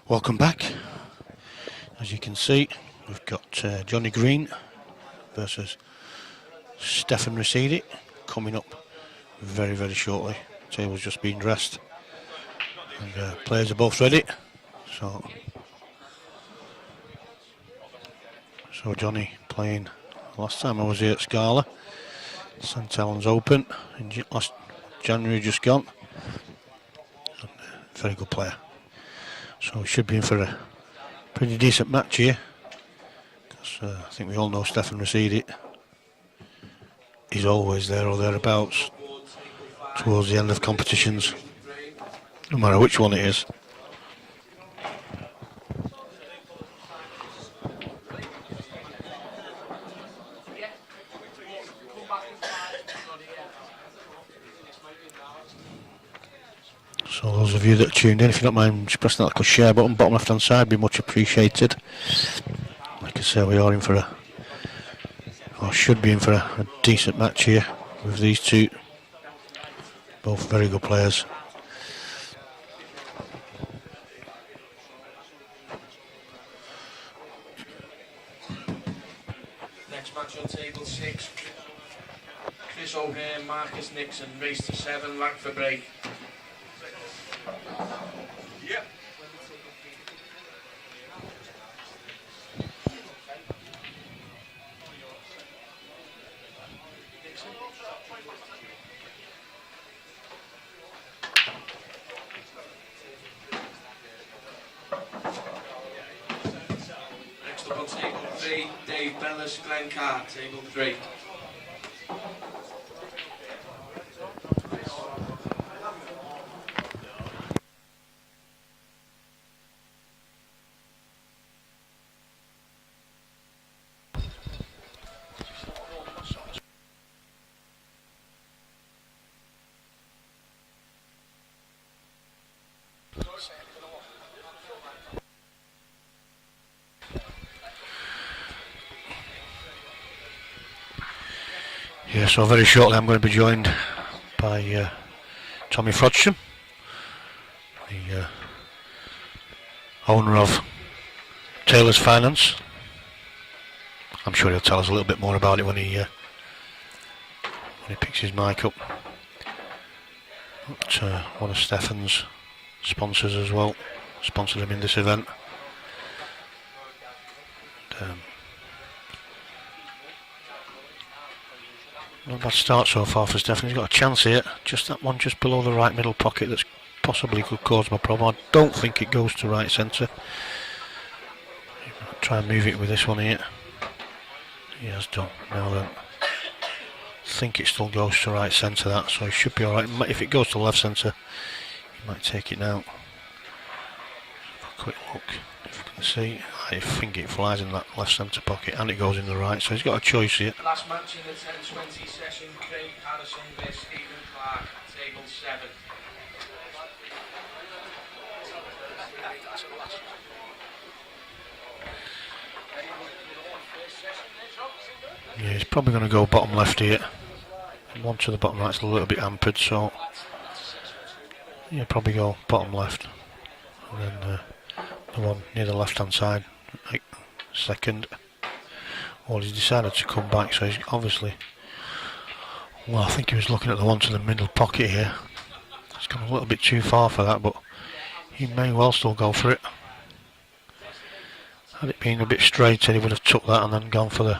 Welcome back. As you can see, we've got Johnny Green versus Stefan Ricidi coming up very, very shortly. Table's just been dressed and players are both ready. So Johnny playing last time I was here at Scala, St Helens Open in last January just gone. And, very good player. So we should be in for a pretty decent match here, because I think we all know Stefan Ricidi is always there or thereabouts towards the end of competitions, no matter which one it is. So those of you that are tuned in, if you don't mind just pressing that little share button, bottom left hand side, be much appreciated. Like I say, we are in for should be in for a decent match here with these two, both very good players. Next match on table 6, Chris O'Hare, Marcus Nixon, race to 7, rank for break. Yep. Next up on table 3, Dave Bellis, Glenn Carr, table 3. Yeah, so very shortly I'm going to be joined by Tommy Frodstrom, the owner of Taylor's Finance. I'm sure he'll tell us a little bit more about it when he picks his mic up. But, one of Stefan's sponsors as well, sponsored him in this event. And, not a bad start so far for Stefan. He's got a chance here. Just that one just below the right middle pocket that's possibly could cause my problem. I don't think it goes to right centre. Try and move it with this one here. He has done. Now then, I think it still goes to right centre, that, so he should be alright. If it goes to left centre, he might take it now. Have a quick look. If you can see, I think it flies in that left centre pocket and it goes in the right, so he's got a choice here. Last match in the 10-20 session, Craig Harrison vs Stephen Clark, table 7. Yeah, he's probably going to go bottom left here. One to the bottom right's a little bit hampered, so yeah, probably go bottom left. And then the one near the left hand side, like second. Well, he's decided to come back, so he's obviously, well, I think he was looking at the one to the middle pocket here. It's gone a little bit too far for that, but he may well still go for it. Had it been a bit straighter, he would have took that and then gone for the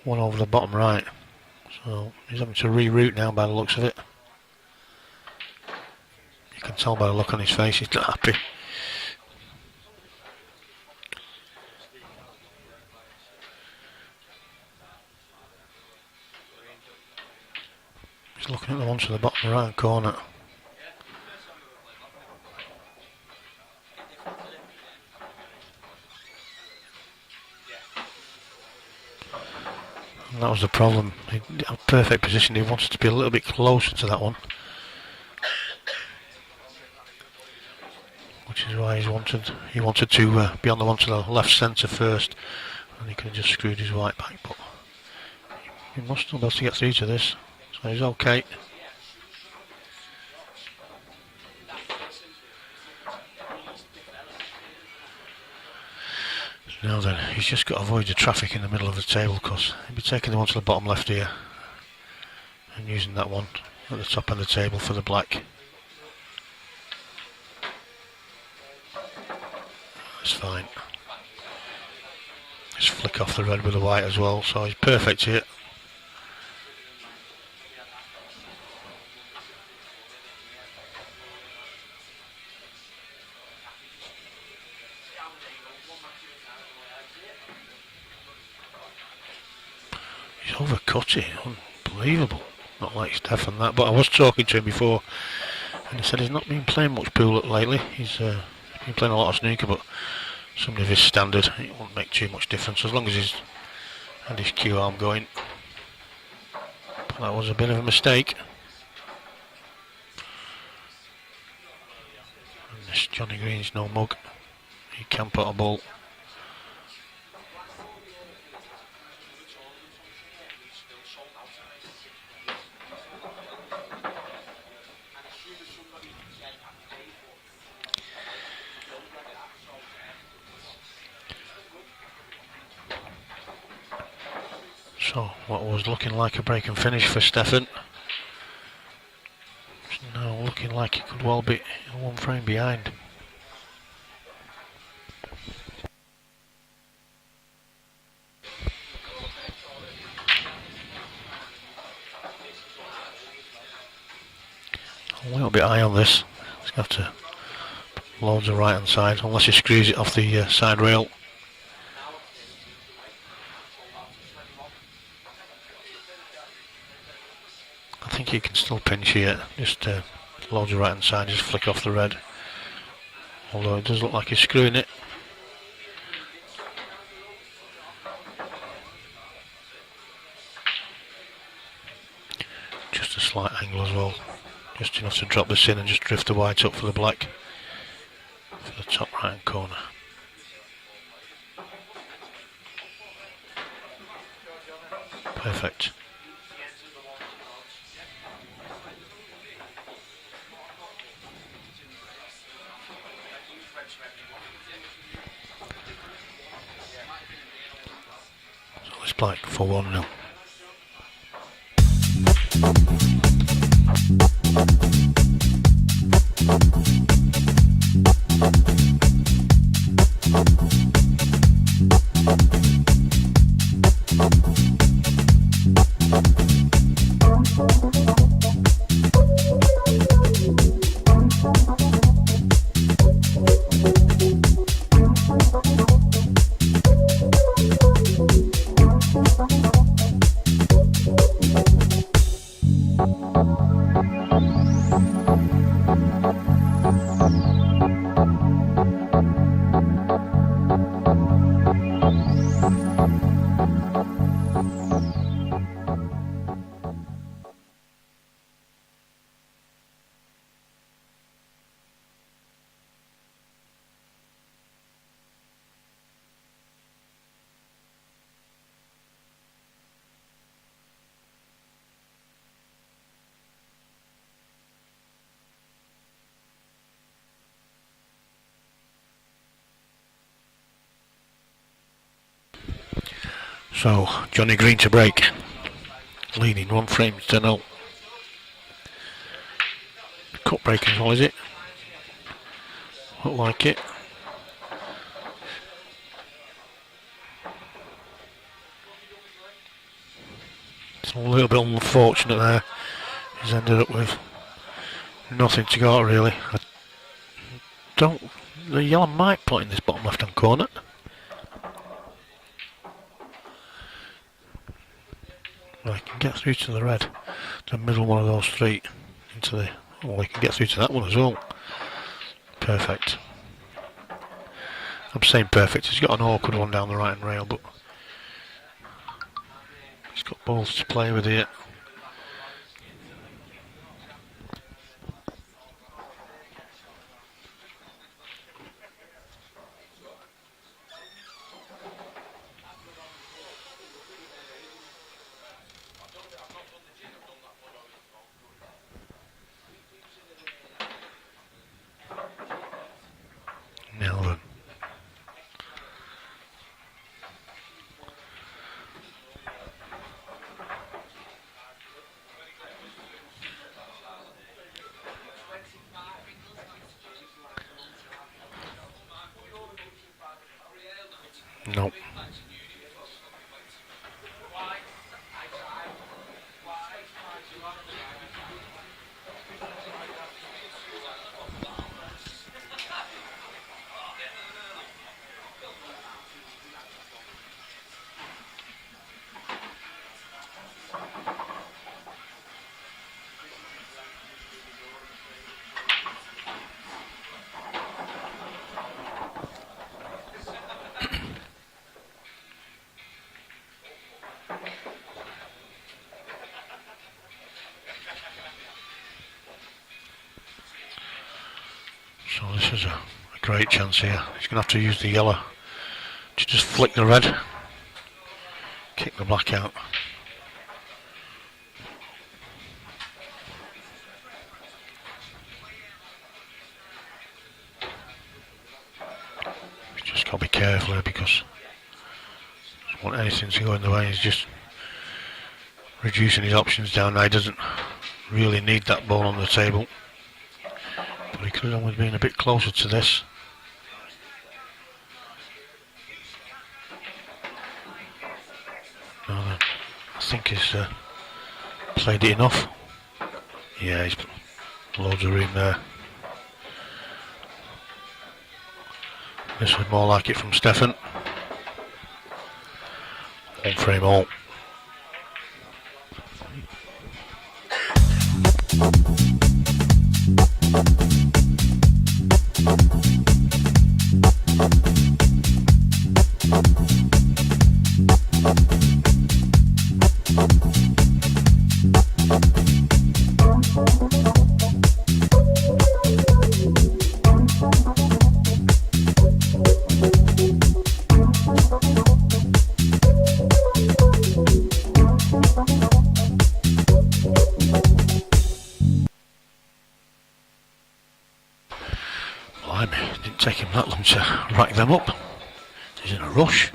one over the bottom right. So he's having to reroute now by the looks of it. You can tell by the look on his face he's not happy. He's looking at the one to the bottom right corner. And that was the problem. He had a perfect position. He wanted to be a little bit closer to that one, which is why he wanted to be on the one to the left centre first, and he could have just screwed his white back. But he must still be able to get through to this, so he's okay. Now then, he's just got to avoid the traffic in the middle of the table because he'll be taking the one to the bottom left here and using that one at the top of the table for the black. That's fine. Just flick off the red with the white as well, so he's perfect here. He's overcut it, unbelievable. Not like Steph and that, but I was talking to him before and he said he's not been playing much pool lately. He's been playing a lot of snooker, but somebody of his standard, it won't make too much difference as long as he's had his cue arm going. But that was a bit of a mistake. And this Johnny Green's no mug. He can put a ball. So what was looking like a break and finish for Stefan is now looking like it could well be one frame behind. A little bit high on this. He's got to loads of right hand side unless he screws it off the side rail. I think he can still pinch here, just loads of right hand side, just flick off the red. Although it does look like he's screwing it. Just a slight angle as well, just enough to drop this in and just drift the white up for the black for the top right hand corner. Perfect. So it's black for 1-0. So Johnny Green to break, leading 1 frame to 0. Cut break as well, is it? Look like it. It's a little bit unfortunate there. He's ended up with nothing to go at really. The yellow might put in this bottom left hand corner. I can get through to the red, the middle one of those 3 into the. Oh, I can get through to that one as well. Perfect. I'm saying perfect. He's got an awkward one down the right hand rail, but he's got balls to play with here. Now then. No. So this is a great chance here. He's going to have to use the yellow to just flick the red, kick the black out. He's just got to be careful here because he doesn't want anything to go in the way. He's just reducing his options down now. He doesn't really need that ball on the table, but he could have done with being a bit closer to this. Now then, I think he's played it enough. Yeah, he's loads of room there. This was more like it from Stefan. One frame all. It didn't take him that long to rack them up. He's in a rush.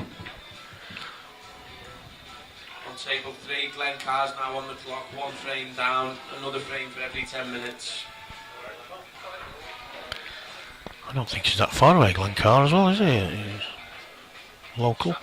On table 3, Glenn Carr's now on the clock, 1 frame down, another frame for every 10 minutes. I don't think he's that far away, Glenn Carr, as well, is he? He's local.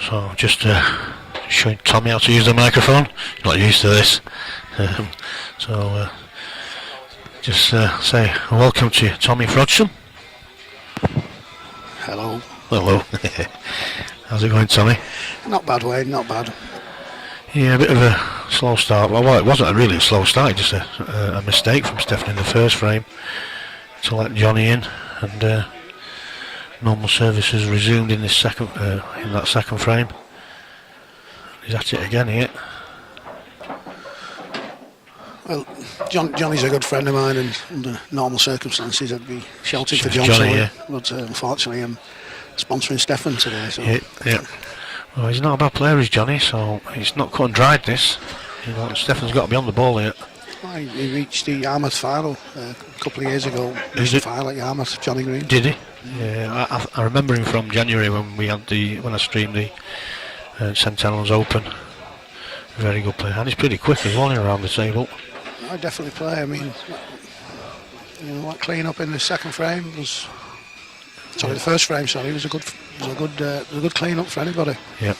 So just showing Tommy how to use the microphone. He's not used to this. Just say welcome to Tommy Frodson. Hello. Hello. How's it going, Tommy? Not bad, Wayne, not bad. Yeah, a bit of a slow start. Well, it wasn't really a slow start, just a mistake from Stefan in the first frame to let Johnny in, and normal services resumed in this second, in that second frame. He's at it again here. Well, Johnny's a good friend of mine, and under normal circumstances I'd be shouting for Johnny, Johnny, yeah. But unfortunately I'm sponsoring Stefan today. So. Yeah. Well, he's not a bad player, is Johnny, so he's not cut and dried this. You know, Stefan's got to be on the ball here. Well, he reached the Yarmouth final a couple of years ago. Is it? Final at Yarmouth, Johnny Green. Did he? Yeah, I remember him from January when I streamed the St Helens Open. Very good player, and he's pretty quick as well around the table. I definitely play. I mean, like clean up in the second frame was. Sorry, the first frame. Sorry, was a good clean up for anybody. Yeah.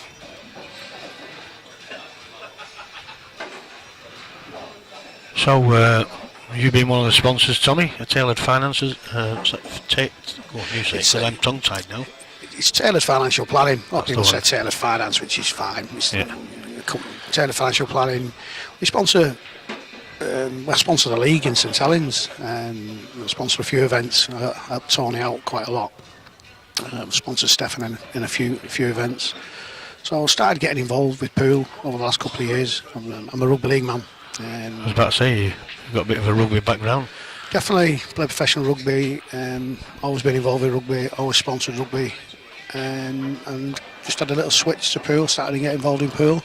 So, you being one of the sponsors, Tommy, Tailored Finances. I'm tongue-tied now. It's Tailored Financial Planning. A lot of people say Tailored Finance, which is fine. Tailored Financial Planning. We sponsor the league in St Helens. We sponsor a few events. I help Tony out quite a lot. Sponsor Stefan in a few events. So I started getting involved with pool over the last couple of years. I'm a rugby league man. I was about to say, you've got a bit of a rugby background. Definitely played professional rugby. Always been involved with rugby. Always sponsored rugby and just had a little switch to pool, started to get involved in pool.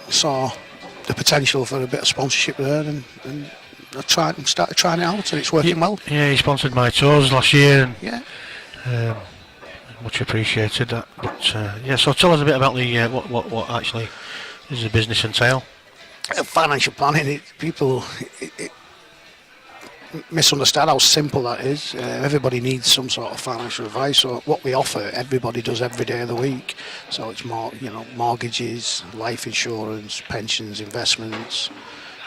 Saw the potential for a bit of sponsorship there, and I started trying it out, and it's working well. Yeah, he sponsored my tours last year, and Yeah. much appreciated that. But yeah, so tell us a bit about the what actually does the business entail? Financial planning, people misunderstand how simple that is. Everybody needs some sort of financial advice. So what we offer, everybody does every day of the week. So it's more, mortgages, life insurance, pensions, investments.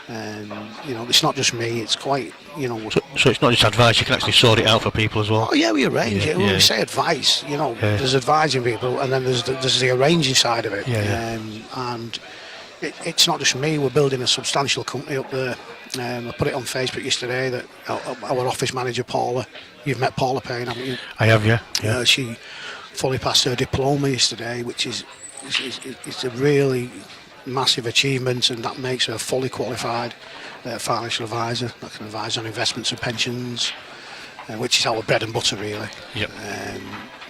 And it's not just me. It's quite, So it's not just advice. You can actually sort it out for people as well. Oh yeah, we arrange it. When Yeah. we say advice, there's advising people, and then there's the arranging side of it. And it's not just me. We're building a substantial company up there. I put it on Facebook yesterday that our office manager Paula, you've met Paula Payne, haven't you? I have, yeah. She fully passed her diploma yesterday, which is a really massive achievement, and that makes her a fully qualified financial advisor that can advise on investments and pensions, which is our bread and butter really. Yep.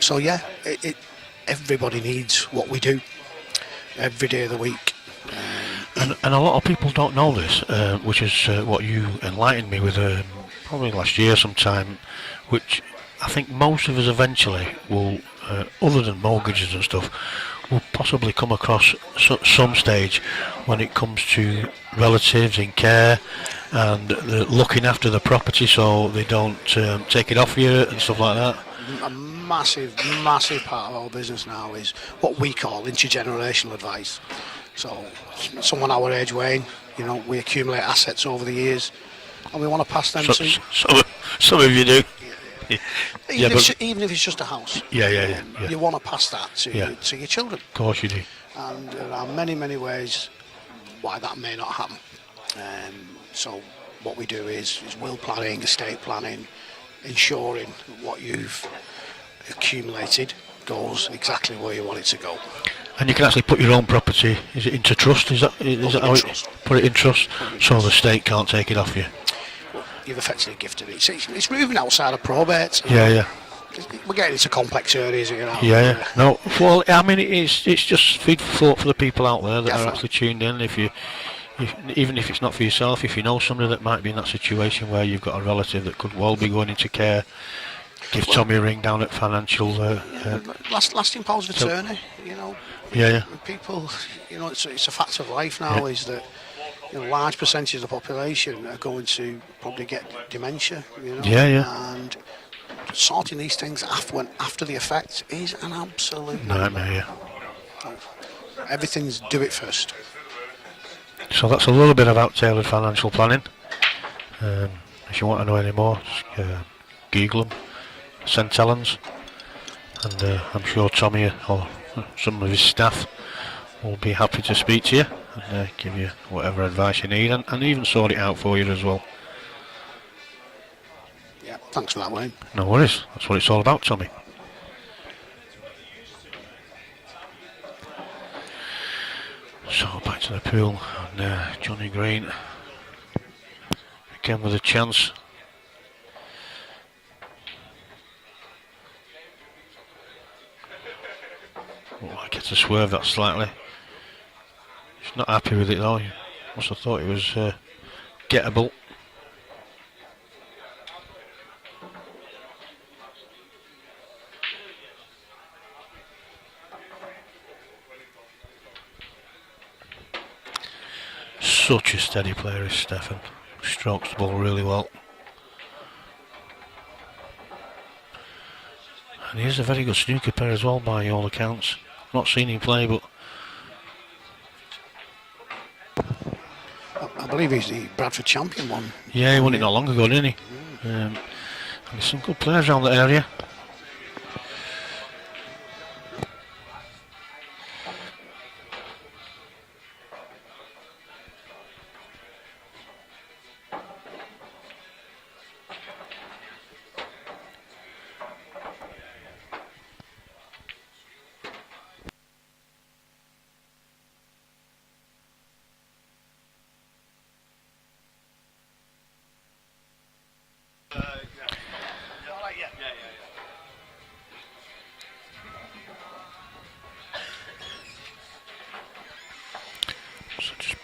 So yeah, everybody needs what we do every day of the week. And a lot of people don't know this, which is what you enlightened me with probably last year sometime, which I think most of us eventually will, other than mortgages and stuff, will possibly come across some stage when it comes to relatives in care and looking after the property so they don't take it off you and stuff like that. A massive part of our business now is what we call intergenerational advice. So someone our age, Wayne, we accumulate assets over the years and we want to pass them to... Some of you do. Even if it's just a house. Yeah. You want to pass that to your children. Of course you do. And there are many ways why that may not happen. So what we do is will planning, estate planning, ensuring what you've accumulated goes exactly where you want it to go. And you can actually put your own property, is it into trust? Is that how put it in trust? So the state can't take it off you? Well, you've effectively gifted it. It's moving outside of probate. Yeah. We're getting into complex areas here now. Yeah. No, well, I mean, it's just food for thought for the people out there that Definitely. are actually tuned in. Even if it's not for yourself, if you know somebody that might be in that situation where you've got a relative that could well be going into care, give Tommy a ring down at financial... lasting powers of attorney, Yeah. People, it's a fact of life now is that large percentages of the population are going to probably get dementia, Yeah. And sorting these things after the effect is an absolute Nightmare, yeah. Everything's do it first. So that's a little bit about tailored financial planning. If you want to know any more, just Google them, St Helens, and I'm sure Tommy or some of his staff will be happy to speak to you and give you whatever advice you need and even sort it out for you as well. Yeah, thanks for that, Wayne. No worries, that's what it's all about, Tommy. So back to the pool and Johnny Green again with a chance. I get to swerve that slightly. He's not happy with it though. He must have thought it was gettable. Such a steady player is Stefan. Strokes the ball really well. And he is a very good snooker player as well by all accounts. Not seen him play, but I believe he's the Bradford champion one. yeah, he won it not long ago, didn't he? And there's some good players around that area.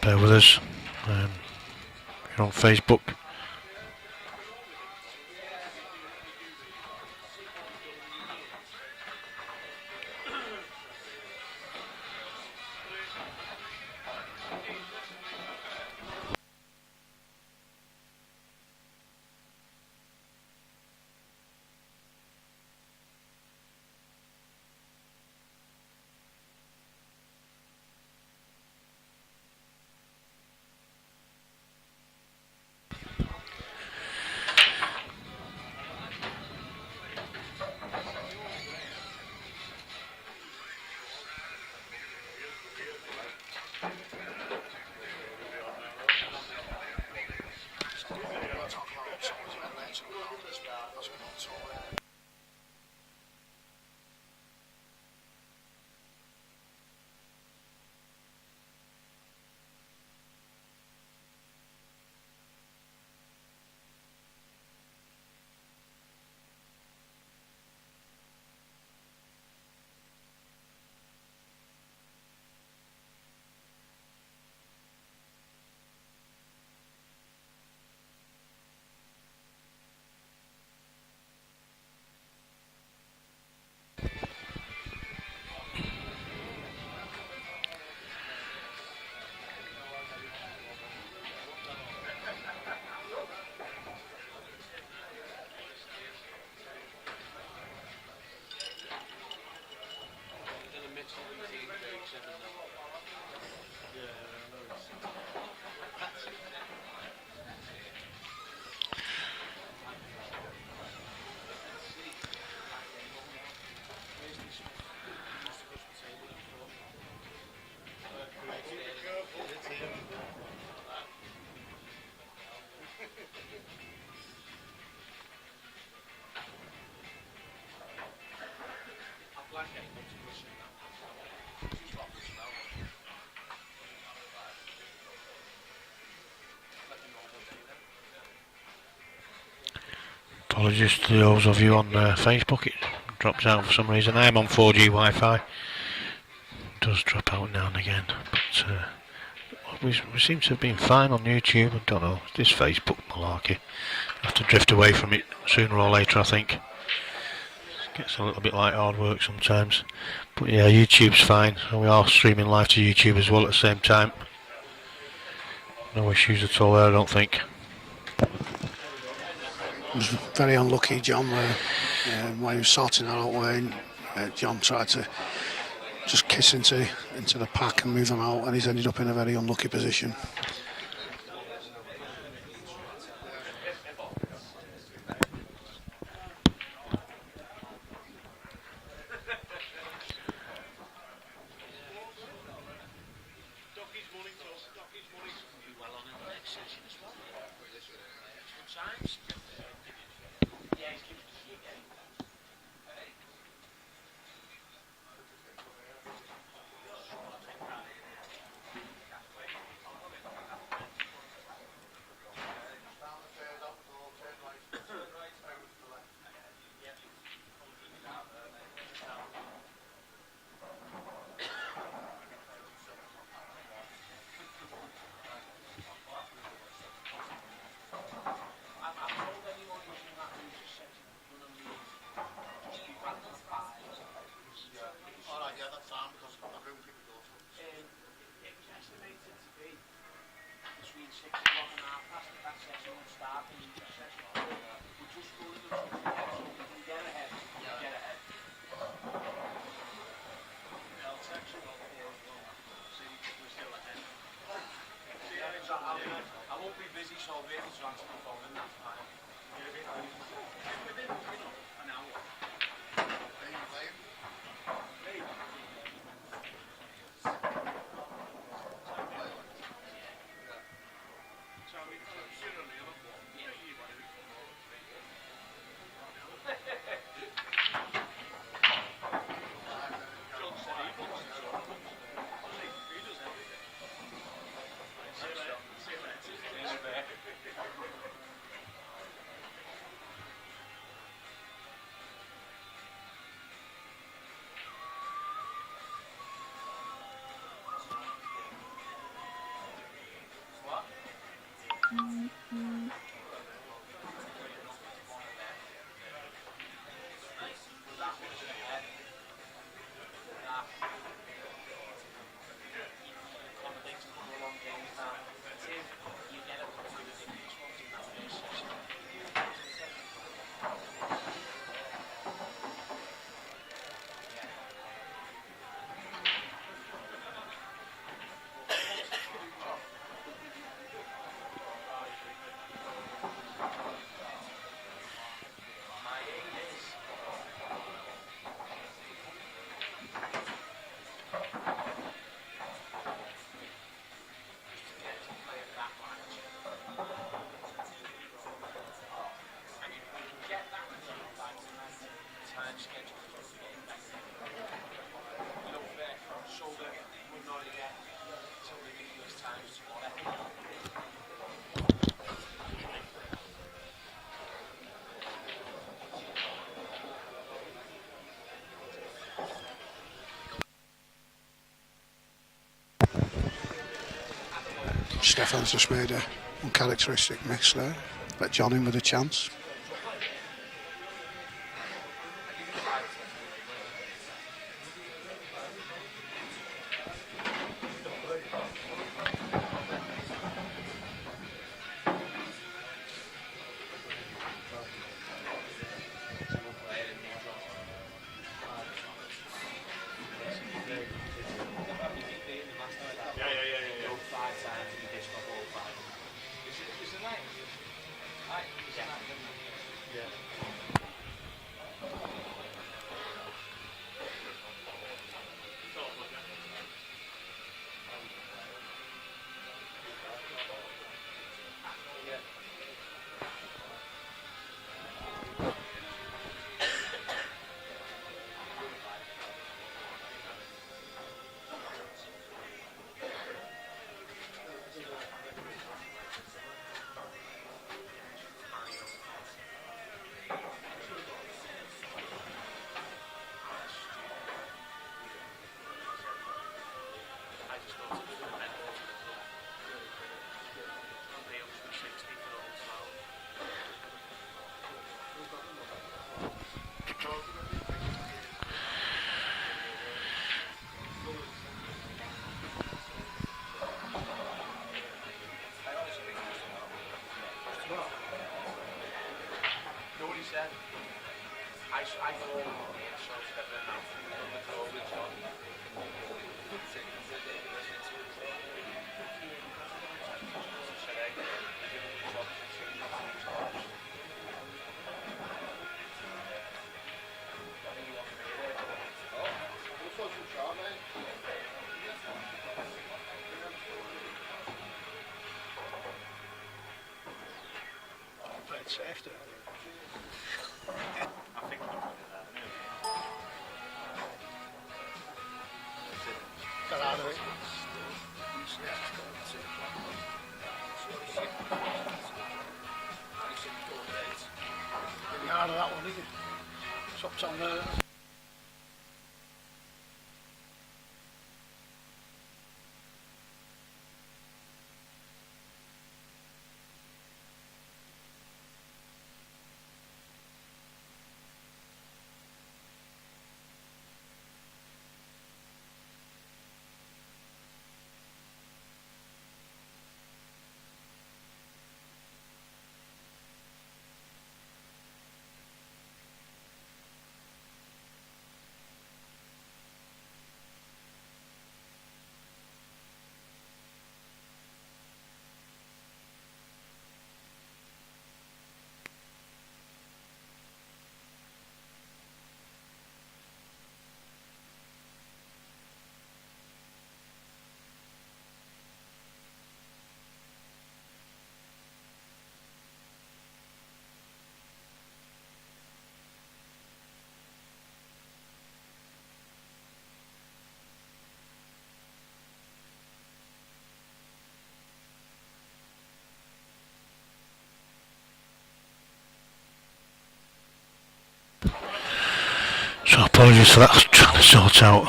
bear with us. If you're on Facebook. Apologies to those of you on Facebook, it drops out for some reason. I am on 4G Wi-Fi. It does drop out now and again, but we seem to have been fine on YouTube. I don't know, this Facebook malarkey. I have to drift away from it sooner or later, I think. It gets a little bit like hard work sometimes. But yeah, YouTube's fine, and we are streaming live to YouTube as well at the same time. No issues at all there, I don't think. Was very unlucky, John, when he was sorting that out. Wayne, John tried to just kiss into the pack and move them out, and he's ended up in a very unlucky position. Stefan's just made a uncharacteristic miss there. Let John in with a chance. Safety. I think I'm going to that. Get out of it. Get out of that one, is it? Chopped on there. So apologies for that. I was trying to sort out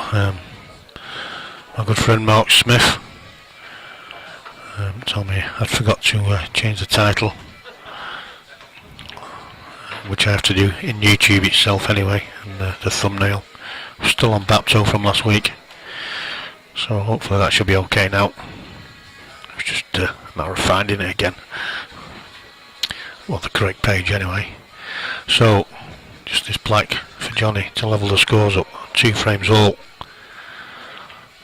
my good friend Mark Smith. told me I'd forgot to change the title, which I have to do in YouTube itself anyway, and the thumbnail. I'm still on Bapto from last week, so hopefully that should be okay now. It's just a matter of finding it again. Well, the correct page anyway. So, just this plaque for Johnny to level the scores up, 2 frames all.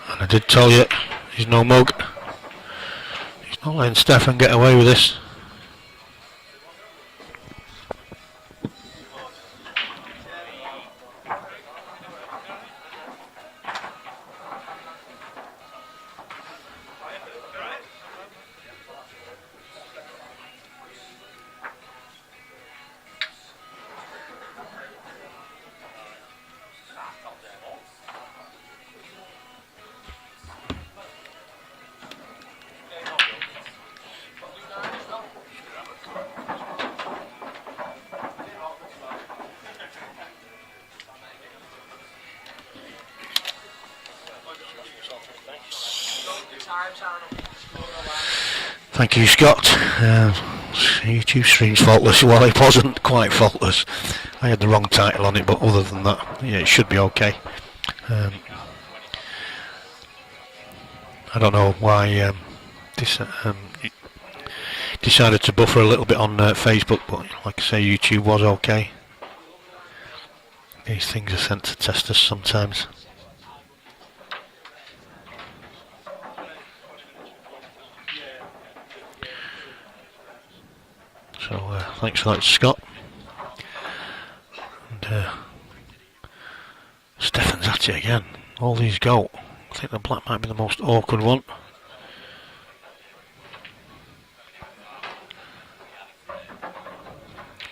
And I did tell you, he's no mug. He's not letting Stefan get away with this. Thank you, Scott. YouTube stream's faultless. Well, it wasn't quite faultless. I had the wrong title on it, but other than that, yeah, it should be okay. I don't know why this decided to buffer a little bit on Facebook, but like I say, YouTube was okay. These things are sent to testers sometimes. So thanks for that, Scott. And Stefan's at it again. All these go. I think the black might be the most awkward one.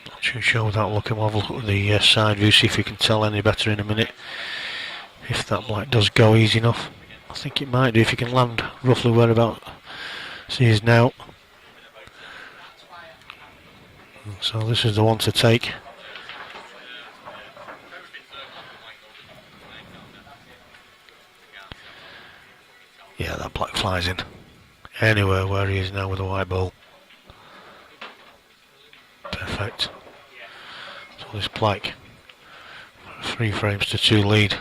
Not too sure without looking. We'll have a look at the side view, see if we can tell any better in a minute. If that black does go easy enough. I think it might do if you can land roughly whereabouts he is now. So this is the one to take. Yeah, that black flies in. Anywhere where he is now with the white ball. Perfect. So this black, 3 frames to 2 lead.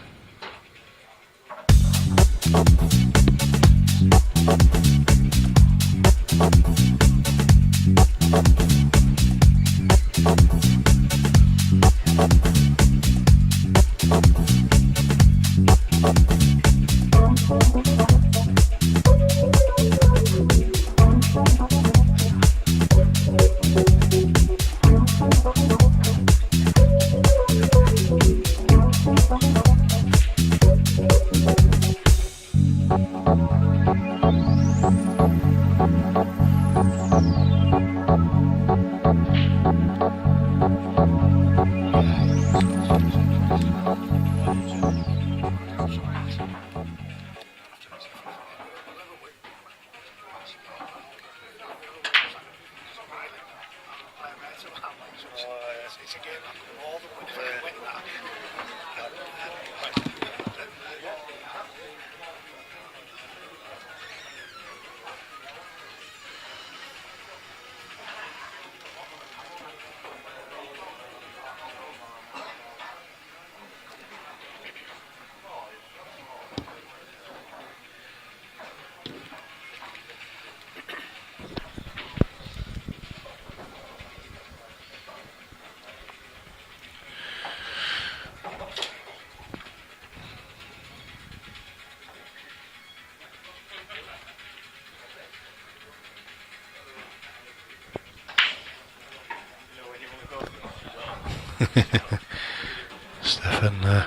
Stefan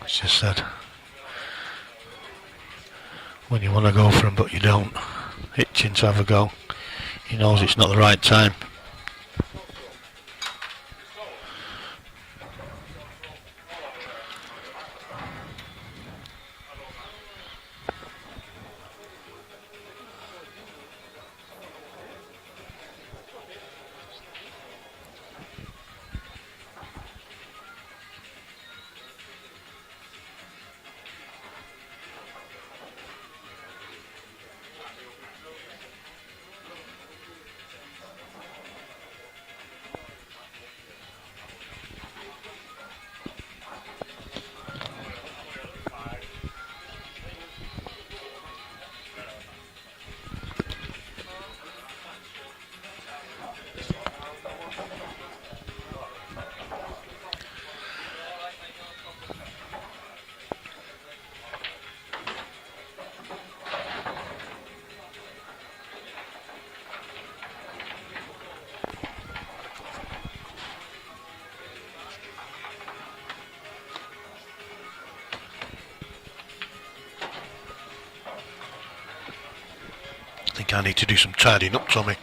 just said when you want to go for him but you don't, itching to have a go. He knows it's not the right time. I need to do some tidying up, Tommy.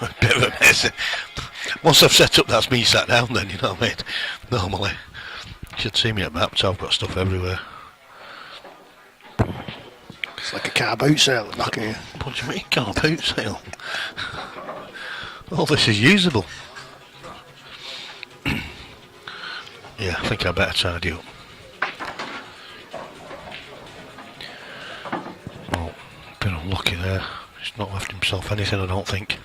A bit of a mess. Once I've set up, that's me sat down then, you know what I mean? Normally. You should see me at maps, I've got stuff everywhere. It's like a car boot sale at the back here. What do you mean, car boot sale? All this is usable. Yeah, I think I better tidy up. Oh, been unlucky there. He's not left himself anything, I don't think.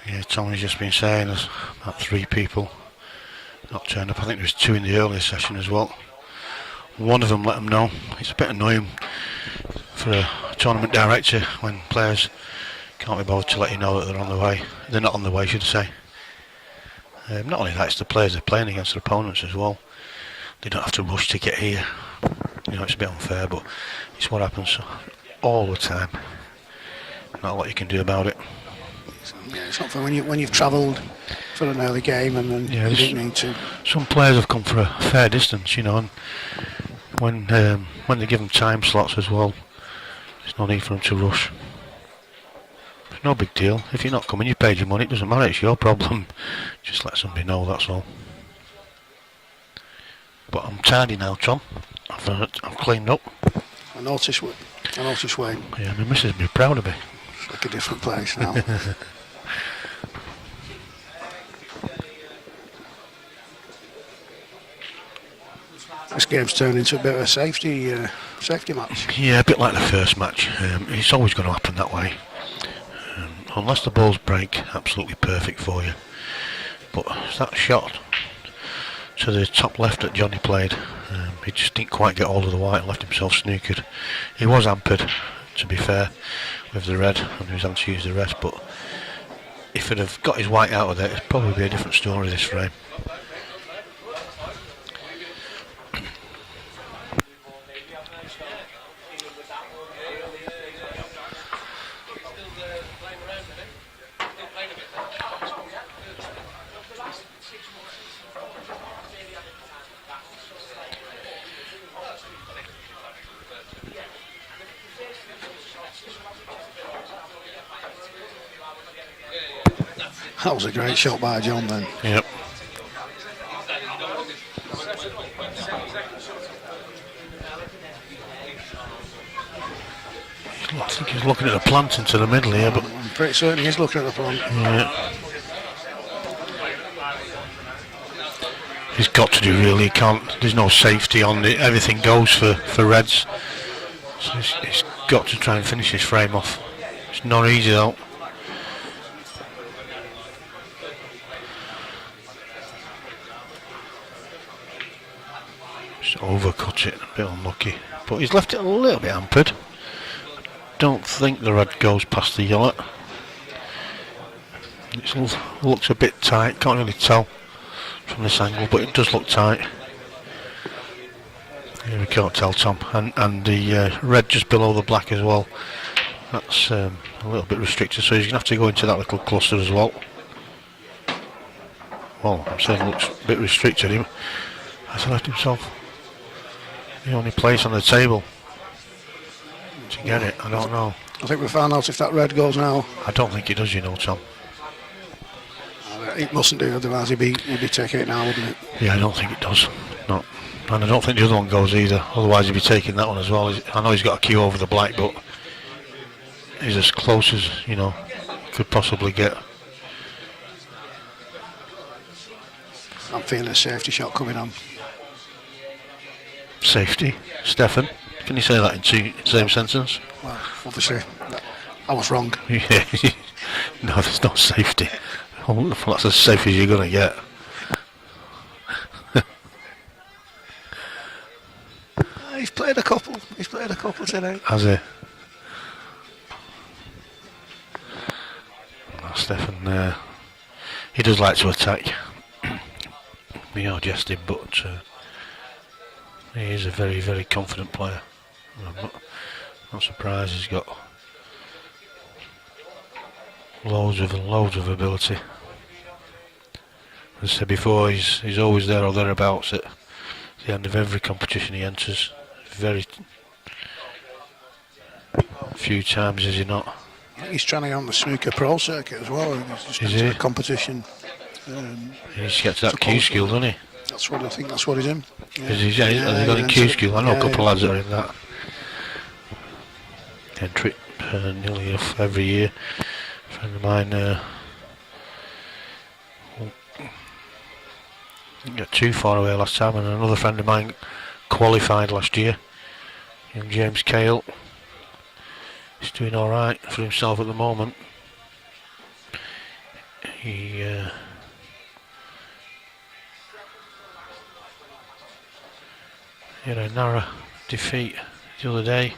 Yeah, Tommy's just been saying there's about 3 people not turned up. I think there was 2 in the earlier session as well. One of them let them know. It's a bit annoying for a tournament director when players can't be bothered to let you know that they're on the way. They're not on the way, should I say. Not only that, it's the players they're playing against their opponents as well. They don't have to rush to get here. You know, it's a bit unfair, but it's what happens all the time. Not a lot you can do about it. Yeah, it's not for when you've travelled for an early game and then you don't need to. Some players have come for a fair distance, you know, and when they give them time slots as well, there's no need for them to rush. It's no big deal. If you're not coming, you paid your money. It doesn't matter. It's your problem. Just let somebody know. That's all. But I'm tidy now, Tom. I've cleaned up. I noticed Wayne. Yeah, my missus will be proud of me. It's like a different place now. This game's turned into a bit of a safety match. Yeah, a bit like the first match. It's always going to happen that way. Unless the balls break, absolutely perfect for you. But that shot to the top left that Johnny played, he just didn't quite get hold of the white and left himself snookered. He was hampered, to be fair, with the red, and he was having to use the rest, but if he'd have got his white out of there, it'd probably be a different story this frame. That was a great shot by John then. Yep. I think he's looking at the plant into the middle here, but I'm pretty certain he is looking at the plant. yeah. He's got to do really. He can't. There's no safety on it. Everything goes for reds. So he's got to try and finish his frame off. It's not easy though. Overcut it, a bit unlucky, but he's left it a little bit hampered. Don't think the red goes past the yellow. It looks a bit tight, can't really tell from this angle, but it does look tight. Yeah, we can't tell, Tom. And the red just below the black as well. That's a little bit restricted, so he's going to have to go into that little cluster as well. Well, I'm saying it looks a bit restricted. He has left himself the only place on the table to get it. I don't know. I think we found out if that red goes now. I don't think it does, you know, Tom. It mustn't do, otherwise he'd be taking it now, wouldn't it? Yeah, I don't think it does. No. And I don't think the other one goes either, otherwise he'd be taking that one as well. I know he's got a queue over the black, but he's as close as, you know, could possibly get. I'm feeling a safety shot coming on. Safety? Stefan? Can you say that in the same sentence? Well, obviously, I was wrong. Yeah. No, there's no safety. Oh, that's as safe as you're going to get. He's played a couple today. Has he? Oh, Stefan, he does like to attack. We are jesting, but he is a very, very confident player. I'm not surprised he's got loads of ability. As I said before, he's always there or thereabouts at the end of every competition he enters. Very few times is he not. I think he's trying to get on the snooker pro circuit as well. He's just into a competition. He needs to get to that Q skill, doesn't he? That's what I think. That's what he's in. Yeah. Has he got a Q skill? I know a couple of lads that are in that. Entry nearly off every year. A friend of mine didn't get too far away last time, and another friend of mine qualified last year. Young James Cale. He's doing all right for himself at the moment. He had a narrow defeat the other day.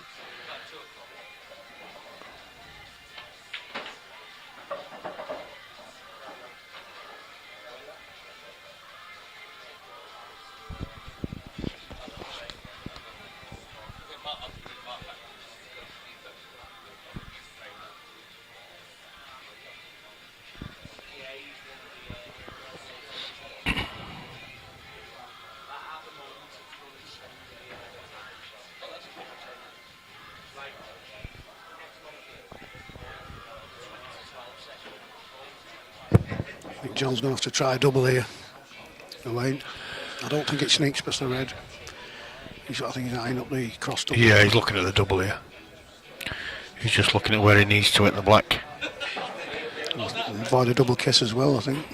John's going to have to try a double here. I don't think it sneaks past the red. I think he's eyeing up the cross double. Yeah, he's looking at the double here. He's just looking at where he needs to hit the black. Avoid a double kiss as well, I think.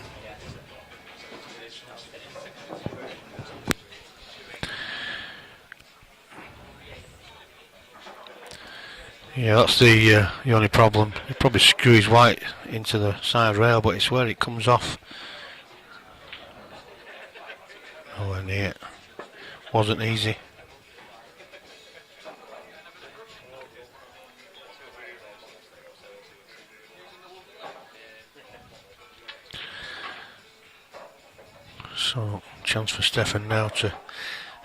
Yeah, that's the only problem. He probably screw his white into the side rail, but it's where it comes off. Nowhere near it. Wasn't easy. So, chance for Stefan now to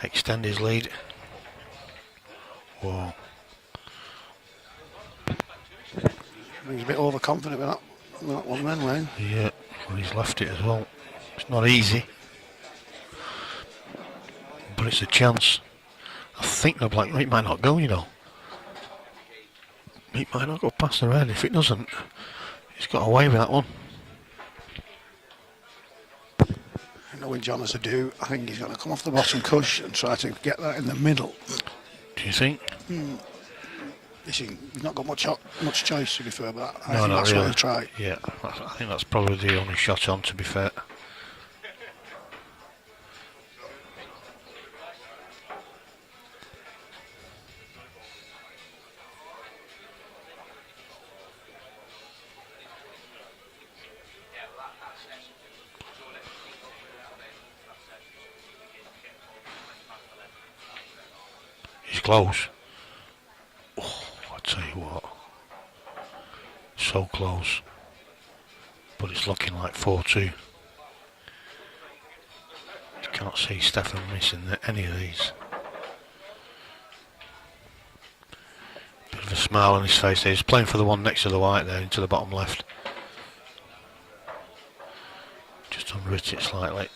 extend his lead. Whoa. He's a bit overconfident with that one then, Wayne. Yeah, well, he's left it as well. It's not easy, but it's a chance. I think the black, it might not go, you know. It might not go past the red. If it doesn't, he's got away with that one. Knowing John as I do, I think he's going to come off the bottom cush and try to get that in the middle. Do you think? He's not got much choice, to be fair, but I No, think not that's really. what he'll try. Yeah, I think that's probably the only shot on, to be fair. He's close. Oh, I tell you what. So close. But it's looking like 4-2. You can't see Stefan missing any of these. smile on his face there. He's playing for the one next to the white there, into the bottom left. Just unwrit it slightly.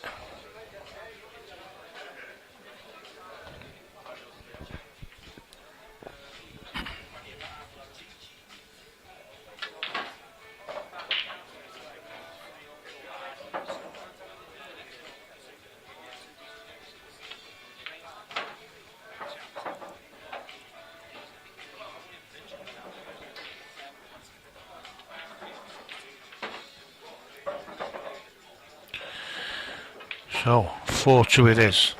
So, 4-2 it is.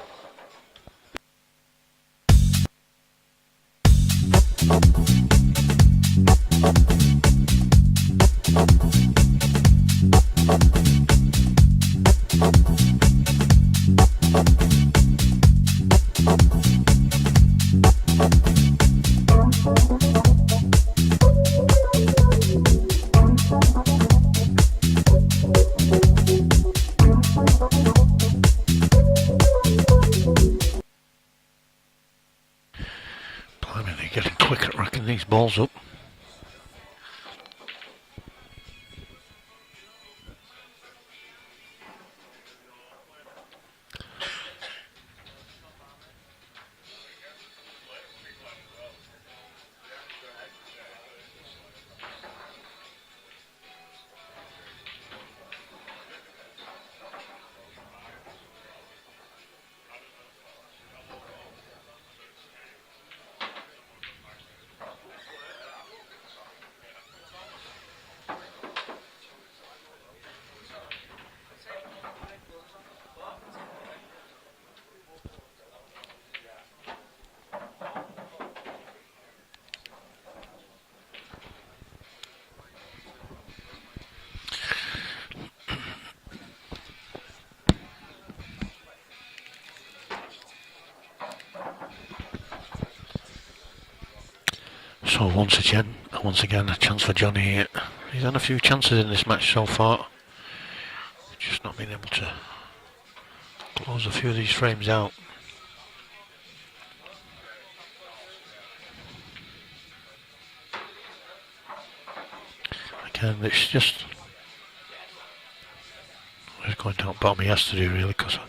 Blimey, they're getting quick at racking these balls up. So once again, a chance for Johnny here. He's had a few chances in this match so far. Just not been able to close a few of these frames out. Again, it's just he's going down bottom. He has to do really, because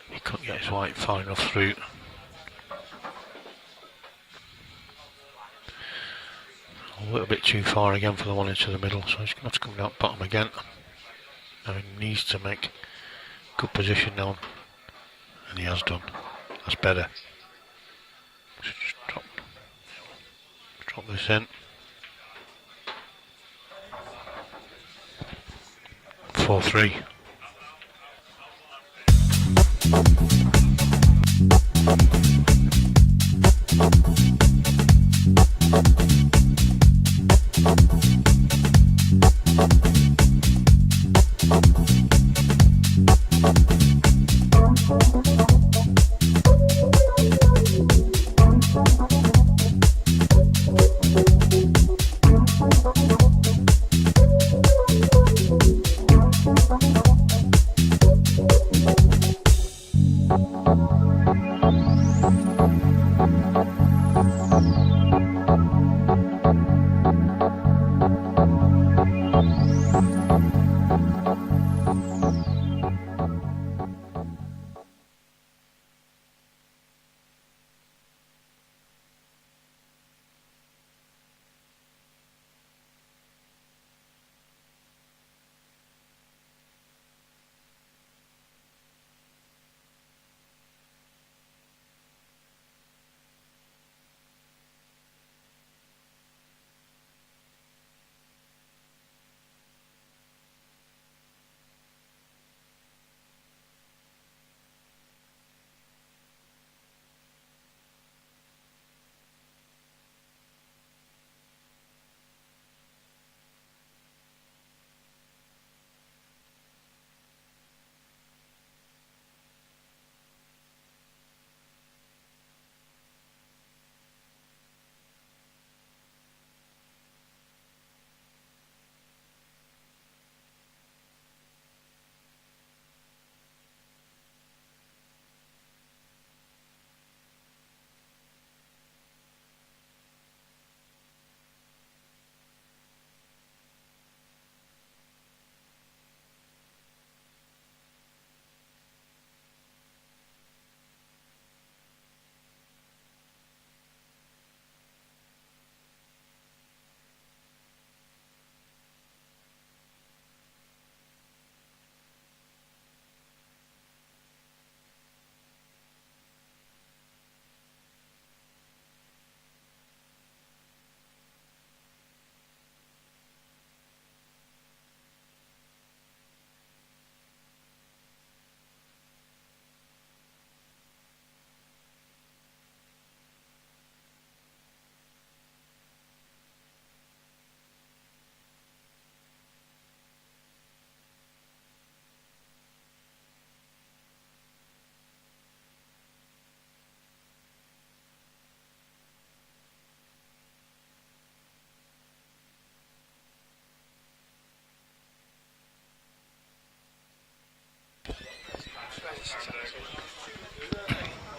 he couldn't get his white far enough through. A little bit too far again for the one into the middle, so he's going to have to come down bottom again. Now he needs to make good position now, and he has done. That's better. So just drop this in. 4-3.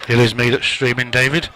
It is me that's streaming, David.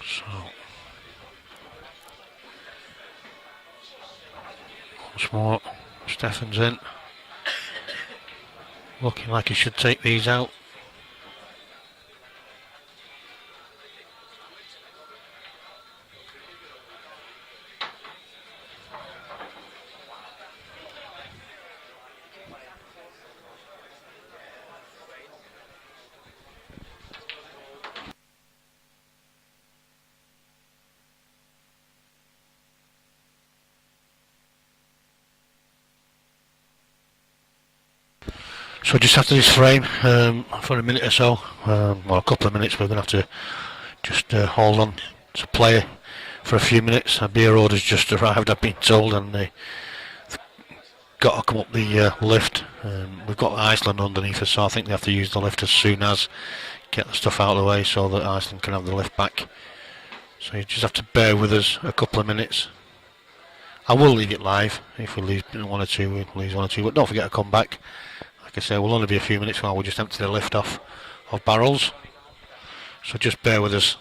So, once more, Stefan's in. Looking like he should take these out. So just after this frame, for a minute or so, or a couple of minutes, we're going to have to just hold on to play for a few minutes. A beer order's just arrived, I've been told, and they've got to come up the lift. We've got Iceland underneath us, so I think they have to use the lift as soon as get the stuff out of the way so that Iceland can have the lift back. So you just have to bear with us a couple of minutes. I will leave it live. If we leave one or two, we'll leave one or two, but don't forget to come back. Like I say, we'll only be a few minutes while we just empty the lift off of barrels, so just bear with us.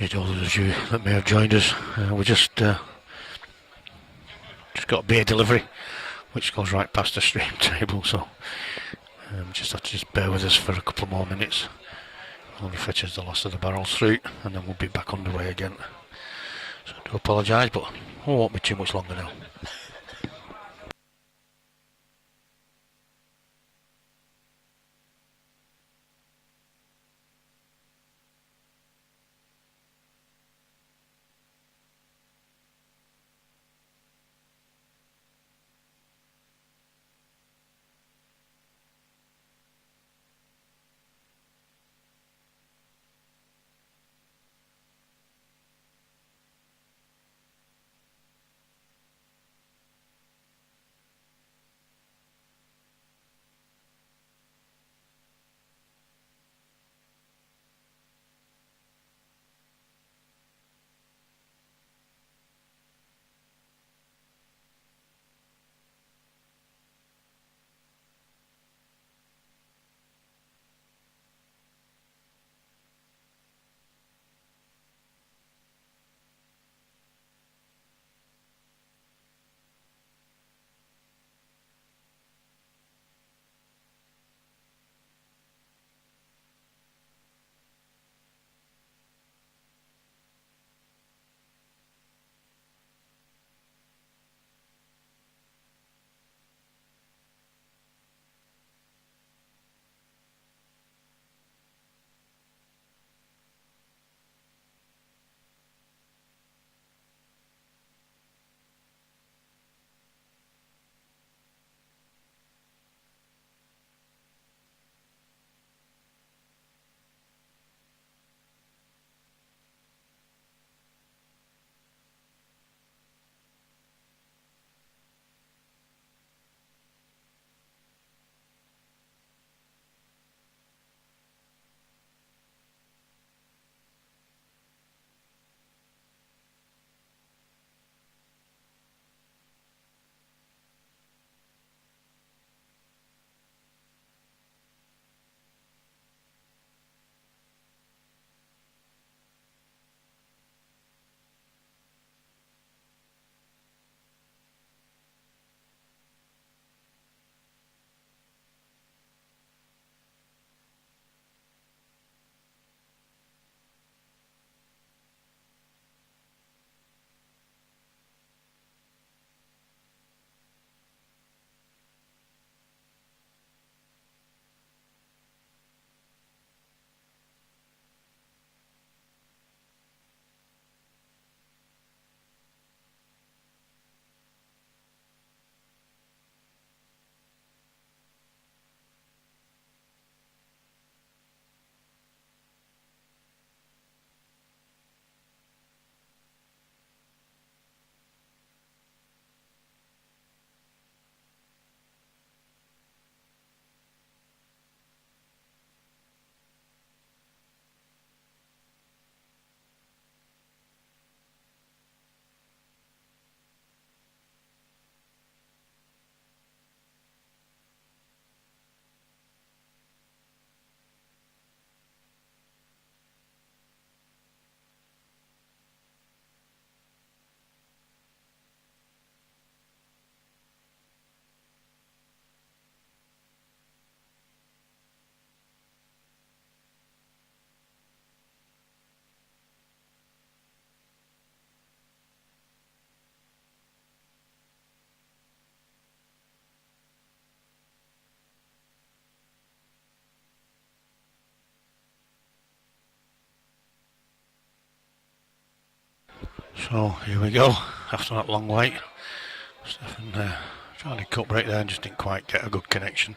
to all those of you that may have joined us. We just got a beer delivery, which goes right past the stream table, so just have to bear with us for a couple more minutes. Only fetches the last of the barrels through, and then we'll be back underway again. So I do apologise, but it won't be too much longer now. So here we go, after that long wait. Stefan tried a cut break there and just didn't quite get a good connection.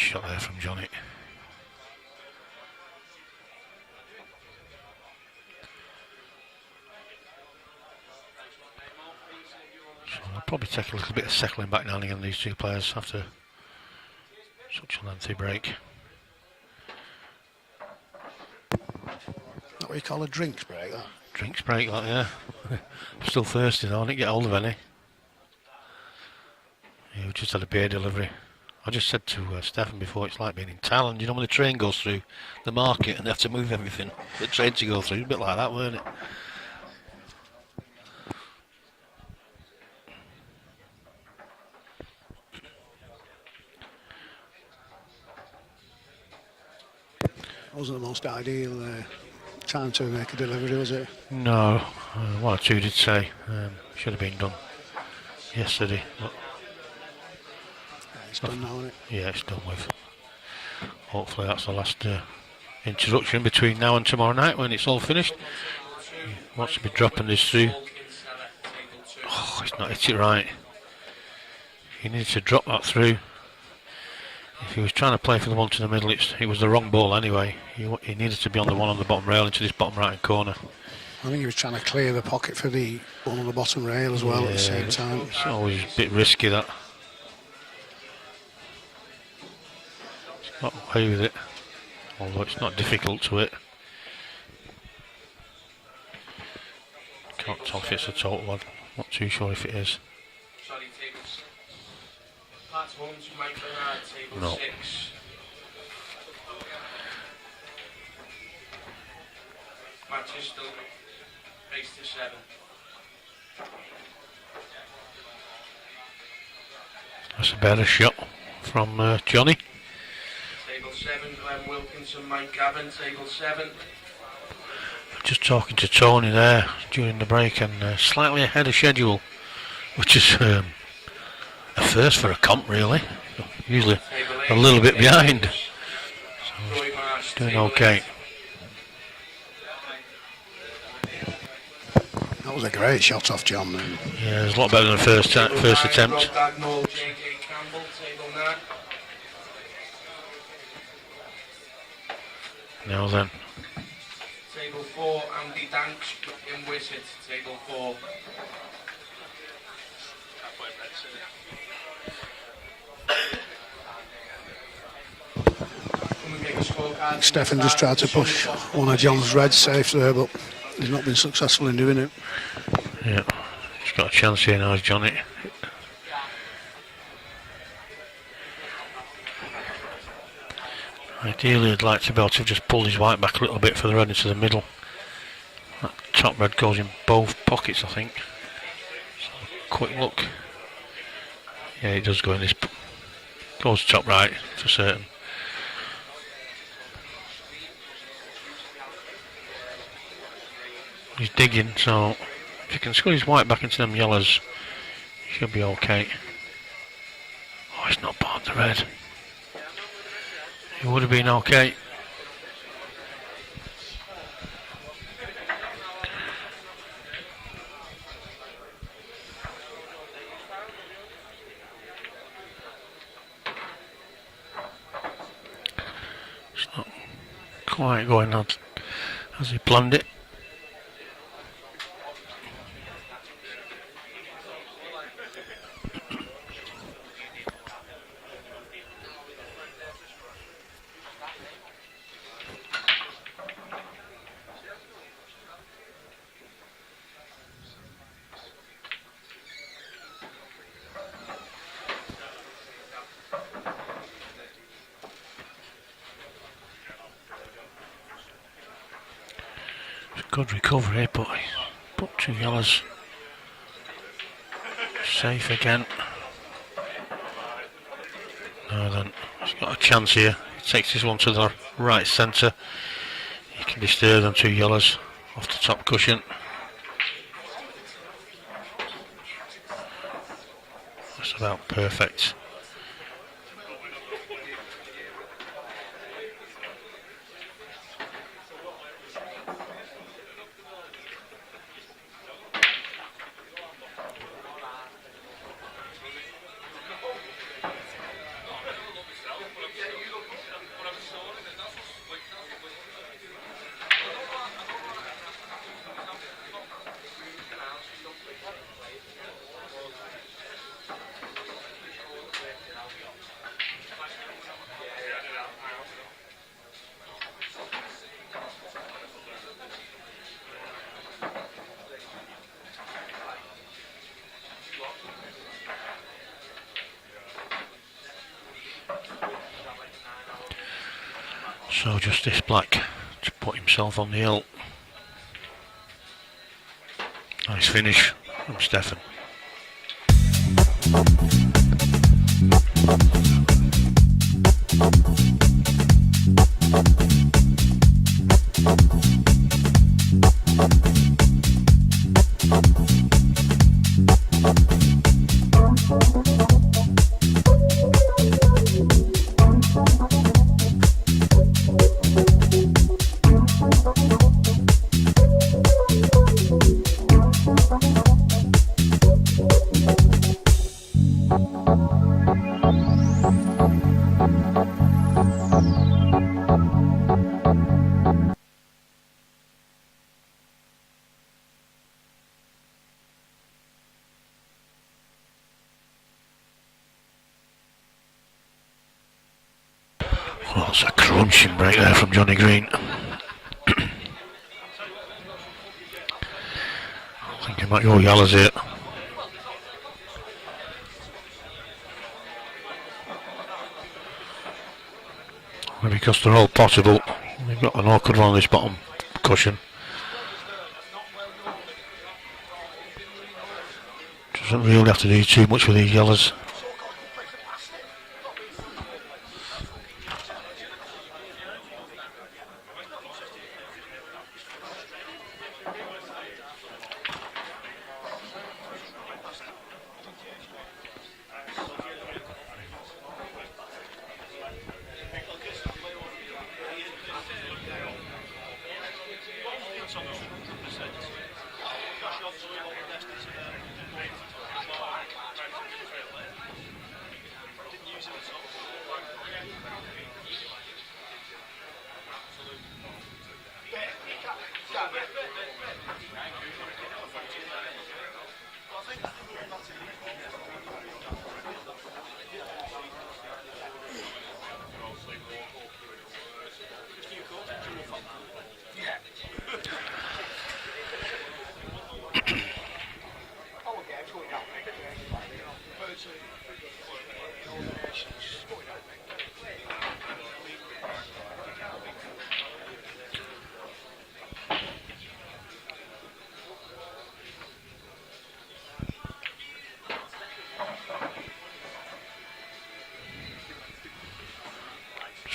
shot there from Johnny. So I'll probably take a little bit of settling back now and again, these two players, after such a lengthy break. What we call a drinks break, that. Drinks break, like, yeah. I'm still thirsty though, I didn't get hold of any. Yeah, we just had a beer delivery. I just said to Stefan before, it's like being in Thailand, you know, when the train goes through the market and they have to move everything for the train to go through, a bit like that, weren't it? Wasn't the most ideal time to make a delivery, was it? No, one or two did say should have been done yesterday, but It's done now, isn't it? yeah, it's done with. Hopefully that's the last introduction between now and tomorrow night when it's all finished. He wants to be dropping this through. Oh, he's not hit it right. He needed to drop that through. If he was trying to play for the one to the middle, it was the wrong ball anyway. He needed to be on the one on the bottom rail into this bottom right hand corner. I think he was trying to clear the pocket for the one on the bottom rail as well at the same time. It's always a bit risky, that. He's got away with it, although it's not difficult to hit. Can't tell if it's a total one. Not too sure if it is. Sorry, tables. Part 1 to Mike Bernard, table No. 6. Match is still race to 7. That's a better shot from Johnny. Table 7, Glenn Wilkinson, Mike Gavin, table 7. Just talking to Tony there during the break, and slightly ahead of schedule, which is a first for a comp, really. Usually a little bit behind. So he's doing okay. That was a great shot off John then. Yeah, it's a lot better than the first attempt. Now then. Table 4, Andy Danks in Wissett, table 4. Stefan just tried to push one of John's reds safe there, but he's not been successful in doing it. Yeah, he's got a chance here now, Johnny. Ideally, I'd like to be able to just pull his white back a little bit further into the middle. That top red goes in both pockets, I think. So, quick look. Yeah, it does go in this. Goes top right for certain. He's digging, so if you can squeeze his white back into them yellows, he should be okay. Oh, he's not bought the red. He would have been okay. It's not quite going on as he planned it. Good recovery, but he put two yellows safe again. Now then, he's got a chance here. He takes this one to the right centre. He can disturb them two yellows off the top cushion. That's about perfect. So just this black to put himself on the hill. Nice finish from Stefan. Well, that's a crunching break there from Johnny Green. I think he might go yellows here. Maybe because they're all possible. They've got an awkward one on this bottom cushion. Doesn't really have to do too much with these yellows.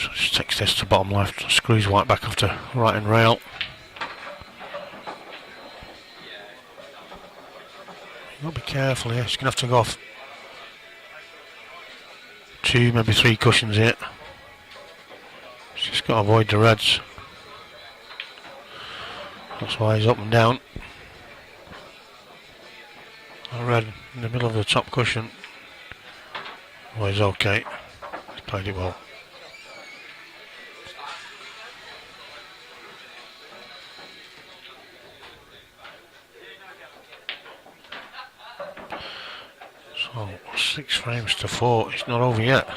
So just takes this to bottom left, screws white back off to right and rail. You've got to be careful here, she's going to have to go off 2, maybe 3 cushions here. She's just got to avoid the reds. That's why he's up and down. That red in the middle of the top cushion. Well, he's okay. He's played it well. So 6 frames to 4. It's not over yet.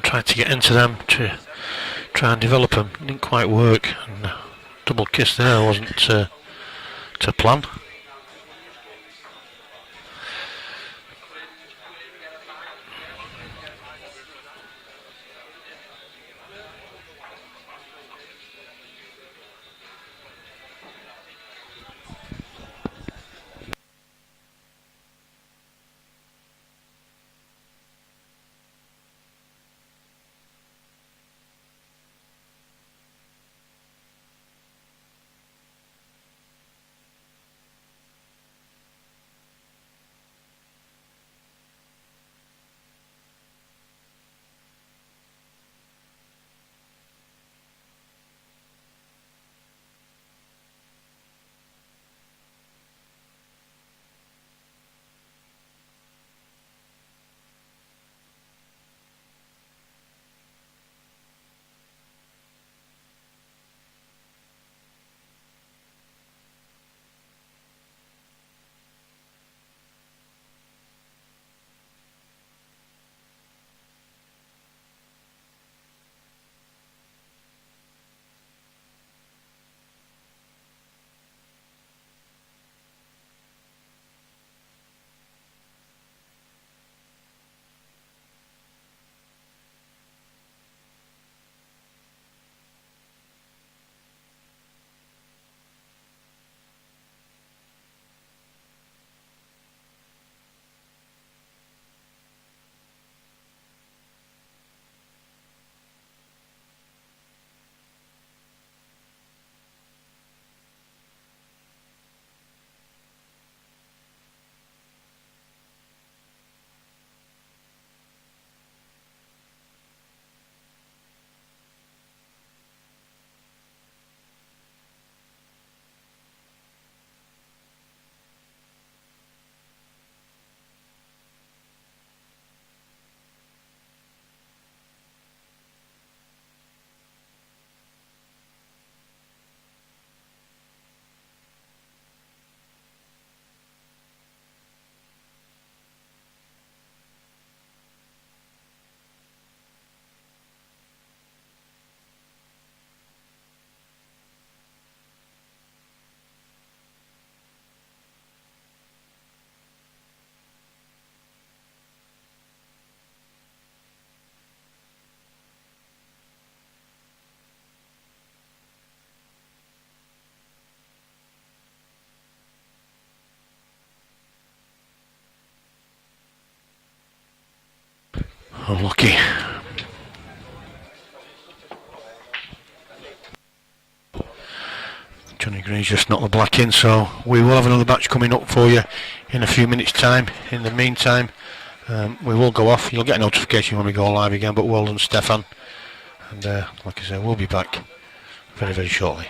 Tried to get into them to try and develop them, didn't quite work, and double kiss there wasn't to plan. Unlucky. Johnny Green's just knocked the black in, so we will have another match coming up for you in a few minutes' time. In the meantime, we will go off. You'll get a notification when we go live again, but well done, Stefan. And like I say, we'll be back very, very shortly.